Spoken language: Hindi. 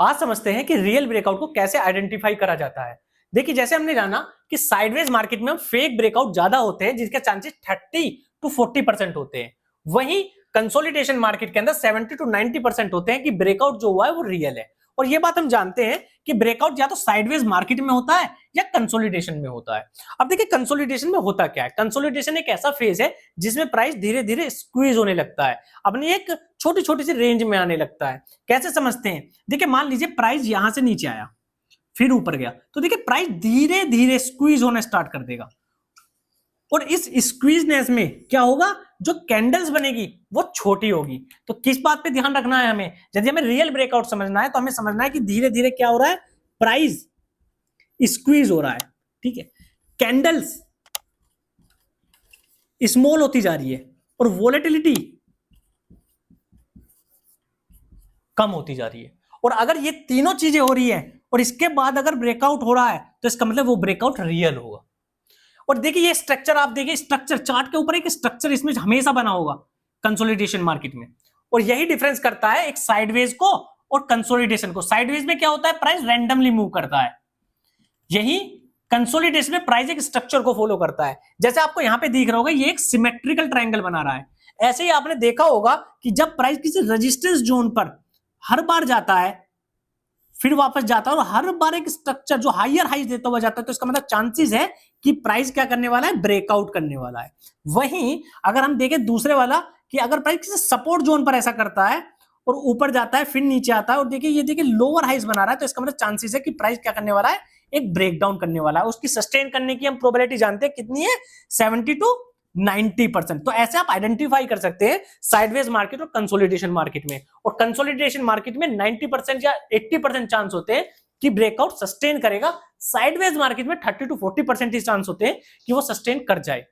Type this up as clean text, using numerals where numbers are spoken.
आज समझते हैं कि रियल ब्रेकआउट को कैसे आइडेंटिफाई करा जाता है। देखिए, जैसे हमने जाना कि साइडवेज मार्केट में फेक ब्रेकआउट ज्यादा होते हैं जिसके चांसेस 30 to 40% होते हैं। वहीं कंसोलिडेशन मार्केट के अंदर 70 to 90% होते हैं कि ब्रेकआउट जो हुआ है वो रियल है। और ये बात हम जानते हैं कि ब्रेकआउट या तो साइडवेज मार्केट में होता है या कंसोलिडेशन में होता है। अब देखिए, कंसोलिडेशन में होता क्या है। कंसोलिडेशन एक ऐसा फेज है जिसमें प्राइस धीरे धीरे स्क्वीज होने लगता है, अपनी एक छोटी छोटी सी रेंज में आने लगता है। कैसे समझते हैं, देखिए मान लीजिए प्राइस यहां से नीचे आया फिर ऊपर गया, तो देखिए प्राइस धीरे धीरे स्क्वीज होना स्टार्ट कर देगा। और इस स्क्वीजनेस में क्या होगा, जो कैंडल्स बनेगी वो छोटी होगी। तो किस बात पे ध्यान रखना है हमें, यदि हमें रियल ब्रेकआउट समझना है तो हमें समझना है कि धीरे धीरे क्या हो रहा है, प्राइस स्क्वीज हो रहा है। ठीक है, कैंडल्स स्मॉल होती जा रही है और वोलेटिलिटी कम होती जा रही है। और अगर ये तीनों चीजें हो रही है और इसके बाद अगर ब्रेकआउट हो रहा है तो इसका मतलब वो ब्रेकआउट रियल होगा। और देखिए ये स्ट्रक्चर, आप देखिए स्ट्रक्चर चार्ट के ऊपर एक स्ट्रक्चर इसमें हमेशा बना होगा कंसोलिडेशन मार्केट में। और यही डिफरेंस करता है एक साइडवेज को और कंसोलिडेशन को। साइडवेज में क्या होता है, प्राइस रैंडमली मूव करता है, यही कंसोलिडेशन में प्राइस एक स्ट्रक्चर को फॉलो करता है। जैसे आपको यहां पे दिख रहा होगा, ये एक सिमेट्रिकल ट्रायंगल बना रहा है। ऐसे ही आपने देखा होगा कि जब प्राइस किसी रेजिस्टेंस जोन पर हर बार जाता है फिर वापस जाता है और हर बार एक स्ट्रक्चर जो हायर हाई देता हुआ जाता है, तो इसका मतलब चांसेस है कि प्राइस क्या करने वाला है, ब्रेकआउट करने वाला है। वहीं अगर हम देखें दूसरे वाला कि अगर प्राइस किसी सपोर्ट जोन पर ऐसा करता है और ऊपर जाता है फिर नीचे आता है और देखिए ये देखिए लोअर हाइज बना रहा है, तो इसका मतलब चांसेस है कि प्राइस क्या करने वाला है, एक ब्रेकडाउन करने वाला है। उसकी सस्टेन करने की हम प्रोबेबिलिटी जानते हैं कितनी है, 70 to 90%। तो ऐसे आप आइडेंटिफाई कर सकते हैं साइडवेज मार्केट और कंसोलिडेशन मार्केट में। और कंसोलिडेशन मार्केट में 90% या 80% चांस होते हैं कि ब्रेकआउट सस्टेन करेगा। साइडवेज मार्केट में 30 to 40% चांस होते हैं कि वो सस्टेन कर जाए।